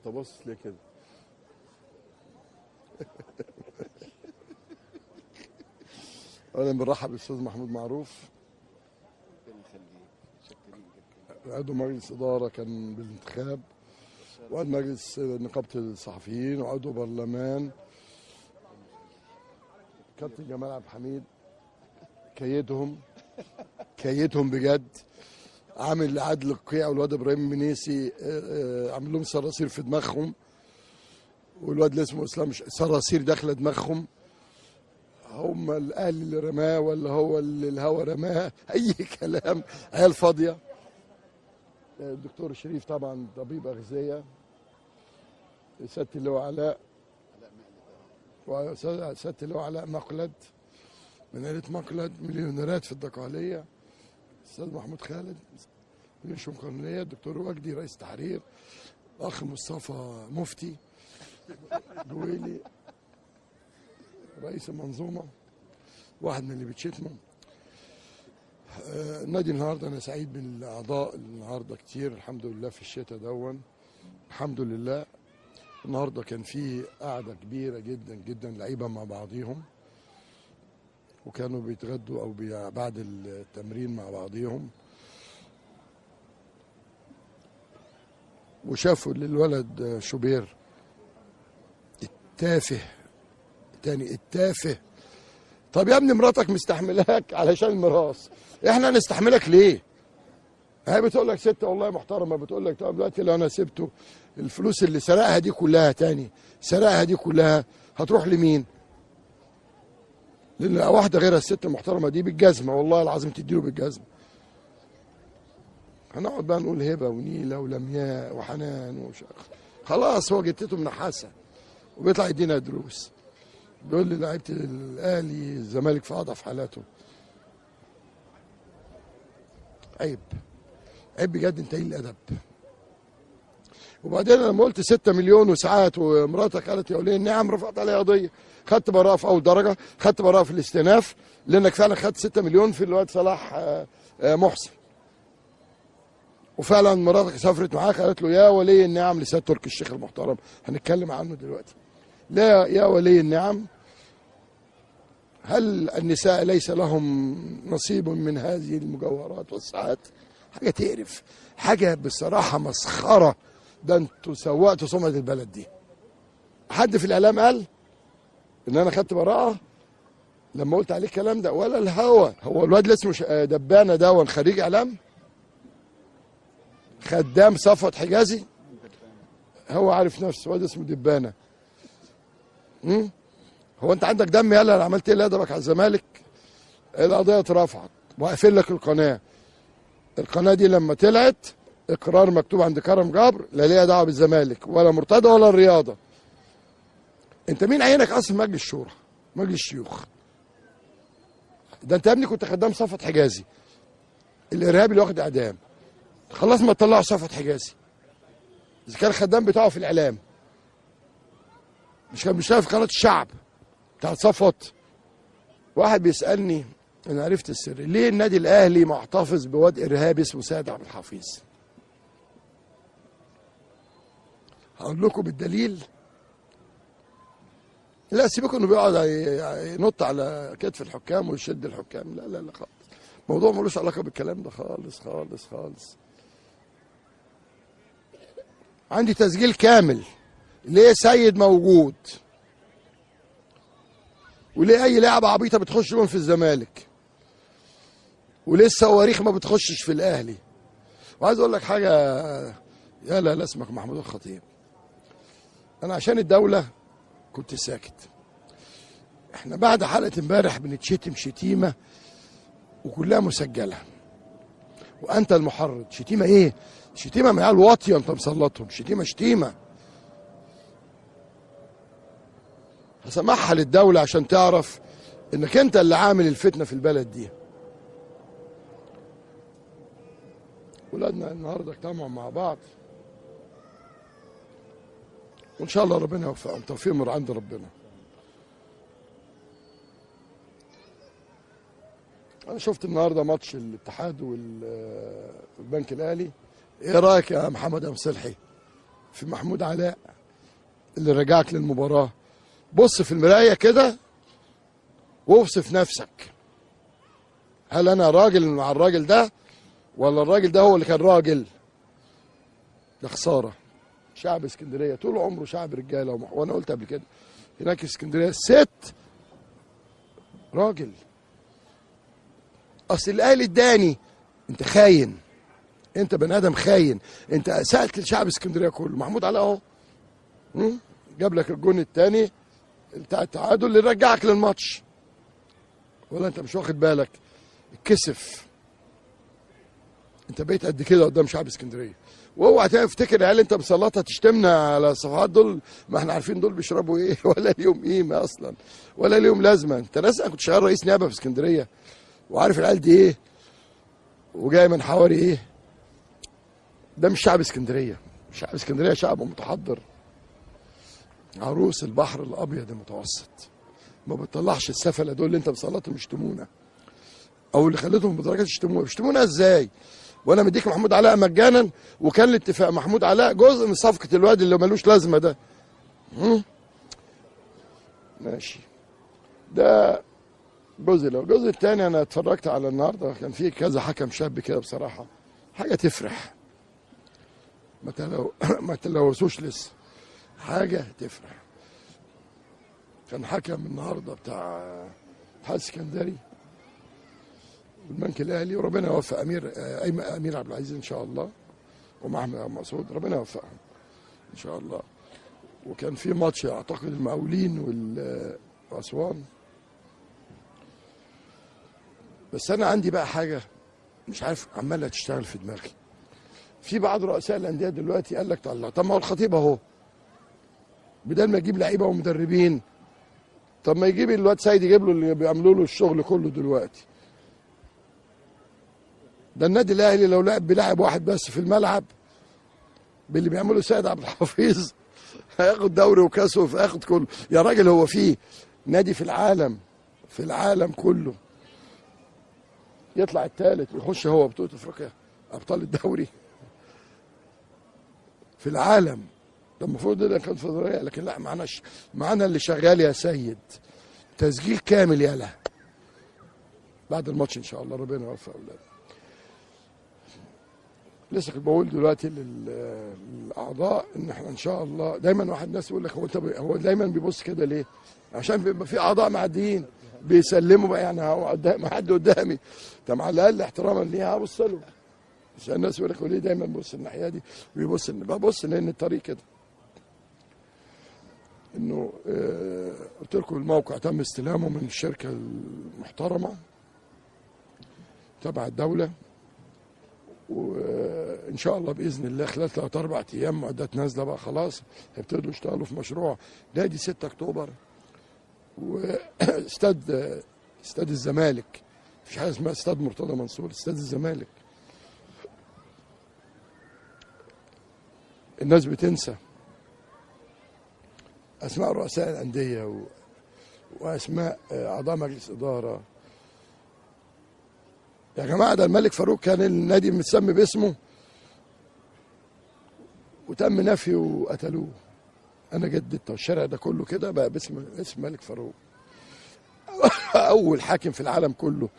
انت باصص ليه كده؟ اولا بنرحب بالاستاذ محمود معروف، عضو مجلس اداره كان بالانتخاب، وعضو مجلس نقابه الصحفيين، وعضو برلمان. كابتن جمال عبد الحميد كيدهم بجد، عامل عادل القيع والواد ابراهيم منيسي، عامل لهم صراصير في دماغهم، والواد اللي اسمه اسلام صراصير داخله دماغهم. هم الاهلي اللي رماه ولا هو اللي الهوا رماه؟ اي كلام، عيال فاضيه. الدكتور شريف طبعا طبيب اغذيه، سياده اللواء علاء، سياده اللواء علاء مقلد من عيله مقلد، مليونيرات في الدقهليه. الاستاذ محمود خالد مدير شؤون قانونيه، الدكتور وجدي رئيس تحرير، اخ مصطفى مفتي جويلي رئيس المنظومه، واحد من اللي بتشتمه. النادي النهارده انا سعيد بالاعضاء النهارده كتير الحمد لله في الشتاء دون، الحمد لله. النهارده كان في قعده كبيره جدا جدا لعيبه مع بعضيهم، وكانوا بيتغدوا او بعد التمرين مع بعضيهم، وشافوا للولد شوبير التافه تاني التافه. طب يا ابني مراتك مستحملاك علشان الميراث، احنا نستحملك ليه؟ هي بتقول لك ست والله محترمه، بتقول لك طب دلوقتي لو انا سبته الفلوس اللي سرقها دي كلها تاني، سرقها دي كلها هتروح لمين؟ لان واحده غيرها الست المحترمه دي بالجزمه، والله العظيم تديله بالجزمه. هنقعد بقى نقول هبه ونيله ولمياء وحنان خلاص هو جتته منحاسه، وبيطلع يدينا دروس، بيقول لي لعيبه الاهلي الزمالك في اضعف حالاته. عيب عيب بجد، انت ايه الادب؟ وبعدين لما قلت 6 مليون وساعات ومراتك قالت يا وليه النعم، رفعت عليها قضيه، خدت براءه في اول درجه، خدت براءه في الاستئناف، لانك فعلا خدت 6 مليون في الواد صلاح محسن. وفعلا مراتك سافرت معاك قالت له يا ولي النعم لسيد تركي الشيخ المحترم، هنتكلم عنه دلوقتي. لا يا ولي النعم، هل النساء ليس لهم نصيب من هذه المجوهرات والساعات؟ حاجه تقرف، حاجه بصراحه مسخره. ده انتوا سوقتوا سمعه البلد دي. حد في الاعلام قال ان انا خدت براءه لما قلت عليه الكلام ده؟ ولا الهوى. هو الواد اللي اسمه دبانه ده خريج اعلام؟ خدام صفوت حجازي؟ هو عارف نفسه، واد اسمه دبانه. هو انت عندك دم؟ يلا انا عملت ايه اللي ادبك على الزمالك؟ القضيه اترفعت وقافل لك القناه دي لما طلعت اقرار مكتوب عند كرم جبر، لا ليها دعوه بالزمالك ولا مرتضى ولا الرياضه. انت مين عينك اصلا مجلس الشورى، مجلس الشيوخ؟ ده انت يا ابني كنت خدام صفوت حجازي الارهابي اللي واخد اعدام، خلاص ما تطلعوا صفوت حجازي اذا كان الخدام بتاعه في الاعلام. مش كان بيشتغل في قناه الشعب بتاعت صفوت؟ واحد بيسالني، انا عرفت السر، ليه النادي الاهلي محتفظ بواد ارهابي اسمه سيد عبد الحفيظ؟ هقول لكم بالدليل. لا سيبكم انه بيقعد ينط على كتف الحكام ويشد الحكام، لا لا لا خالص، الموضوع ملوش علاقه بالكلام ده خالص خالص خالص. عندي تسجيل كامل ليه سيد موجود، وليه اي لعبه عبيطه بتخش بهم في الزمالك، وليه الصواريخ ما بتخشش في الاهلي. وعايز اقول لك حاجه، يا لا اسمك محمود الخطيب، انا عشان الدوله كنت ساكت. احنا بعد حلقه امبارح بنتشتم شتيمه وكلها مسجله، وانت المحرض. شتيمه ايه؟ شتيمه من عيال واطيه انت مسلطهم، شتيمه. هسمعها للدوله عشان تعرف انك انت اللي عامل الفتنه في البلد دي. ولادنا النهارده اجتمعوا مع بعض، وان شاء الله ربنا يوفقهم، توفيق من عند ربنا. انا شفت النهارده ماتش الاتحاد والبنك الاهلي، ايه رايك يا محمد يا مصلحي؟ في محمود علاء اللي رجعك للمباراه. بص في المرايه كده واوصف نفسك، هل انا راجل مع الراجل ده ولا الراجل ده هو اللي كان راجل؟ ده خساره. شعب اسكندريه طول عمره شعب رجاله، وانا قلت قبل كده هناك في اسكندريه الست راجل. اصل الاهلي اداني، انت خاين، انت بني ادم خاين، انت اسأت لشعب اسكندريه كله. محمود علاء اهو جاب لك الجون الثاني بتاع التعادل اللي رجعك للماتش، ولا انت مش واخد بالك؟ اتكسف، انت بقيت قد كده قدام شعب اسكندريه. واوعى تفتكر العيال انت مسلطها تشتمنا على الصفحات دول، ما احنا عارفين دول بيشربوا ايه ولا ليهم قيمه اصلا ولا ليهم لازمه. انت ناس كنت شغال رئيس نيابه في اسكندريه وعارف العيال دي ايه وجاي من حواري ايه. ده مش شعب اسكندريه. شعب اسكندريه شعب متحضر، عروس البحر الابيض المتوسط، ما بتطلعش السفله دول اللي انت مسلطهم يشتمونا او اللي خليتهم بدرجات يشتمونا ازاي؟ وانا مديك محمود علاء مجانا، وكان الاتفاق محمود علاء جزء من صفقه الواد اللي ملوش لازمه ده. ماشي، ده جزء. لو الجزء الثاني انا اتفرجت على النهارده كان في كذا حكم شاب كده بصراحه حاجه تفرح، ما تلوثوش لسه، حاجه تفرح. كان حكم النهارده بتاع اتحاد اسكندري والبنك الاهلي، وربنا يوفق امير عبد العزيز ان شاء الله ومحمد عبد المقصود، ربنا يوفقهم ان شاء الله. وكان في ماتش اعتقد المقاولين واسوان. بس انا عندي بقى حاجه مش عارف عماله تشتغل في دماغي. في بعض رؤساء الانديه دلوقتي قال لك طب ما هو الخطيب اهو، بدل ما يجيب لعيبه ومدربين طب ما يجيب الواد سيد يجيب له اللي بيعملوا له الشغل كله دلوقتي. ده النادي الاهلي لو لعب بلاعب واحد بس في الملعب باللي بيعمله سيد عبد الحفيظ هياخد دوري وكاس وهياخد كله. يا راجل هو في نادي في العالم كله يطلع الثالث ويخش هو بطولة افريقيا ابطال الدوري في العالم؟ ده المفروض ده كان فضليه، لكن لا معانا اللي شغال يا سيد تسجيل كامل يالا بعد الماتش ان شاء الله. ربنا يوفق اولادنا. لسه كنت بقول دلوقتي للاعضاء ان احنا ان شاء الله دايما واحد ناس يقول لك هو دايما بيبص كده ليه؟ عشان بيبقى في اعضاء معديين بيسلموا بقى، يعني هو ما حد قدامي طب على الاقل احتراما ليه هبص له، عشان الناس يقول لك ليه دايما بيبص الناحيه دي ببص لان الطريق كده. انه قلت لكم الموقع تم استلامه من الشركه المحترمه تبع الدوله، وان شاء الله باذن الله خلال 3 4 ايام معدات نازله بقى خلاص هيبتدوا يشتغلوا في مشروع نادي 6 اكتوبر واستاد الزمالك. مفيش حاجه اسمها استاد مرتضى منصور، استاد الزمالك. الناس بتنسى اسماء رؤساء الانديه واسماء اعضاء مجلس اداره. يا جماعه ده الملك فاروق كان النادي متسمي باسمه وتم نفيه وقتلوه. انا جددته الشارع ده كله كده بقى باسم ملك فاروق. اول حاكم في العالم كله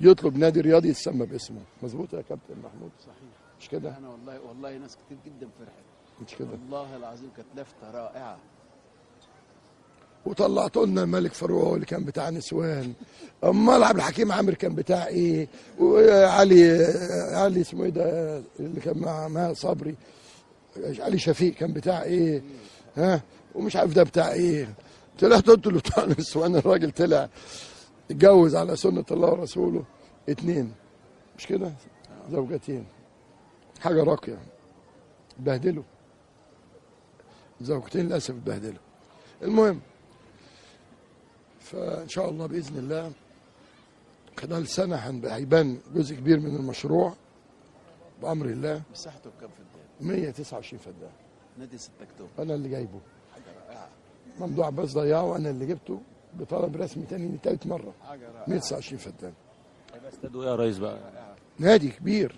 يطلب نادي رياضي يتسمى باسمه. مظبوط يا كابتن محمود؟ صحيح. مش كده؟ انا والله ناس كتير جدا فرحت. مش كده؟ والله العظيم كانت لفته رائعه. وطلعتوا لنا الملك فاروق هو اللي كان بتاع نسوان، امال عبد الحكيم عامر كان بتاع ايه؟ وعلي اسمه ايه ده اللي كان مع صبري، علي شفيق كان بتاع ايه؟ ها؟ ومش عارف ده بتاع ايه؟ طلعتوا انتوا اللي بتوع نسوان. الراجل طلع اتجوز على سنه الله ورسوله 2 مش كده؟ زوجتين، حاجه راقيه. بهدلوا زوجتين للاسف اتبهدلوا. المهم فان شاء الله باذن الله خلال سنه هيبان جزء كبير من المشروع بامر الله. مساحته بكام فدان؟ 129 فدان. نادي 6 اكتوبر انا اللي جايبه، حاجه رائعه. ممدوح عباس ضيعه وانا اللي جبته بطلب رسمي تاني ثالث مره. حاجه رائعه. 129 فدان. هيبقى استاد ايه يا ريس بقى؟ نادي كبير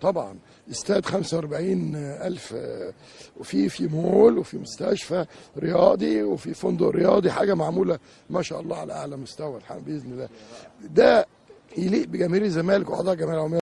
طبعا، استاد 45,000، وفي مول وفي مستشفى رياضي وفي فندق رياضي، حاجه معموله ما شاء الله على اعلى مستوى الحمد باذن الله. ده يليق بجماهير الزمالك واعضاء الجمعيه العموميه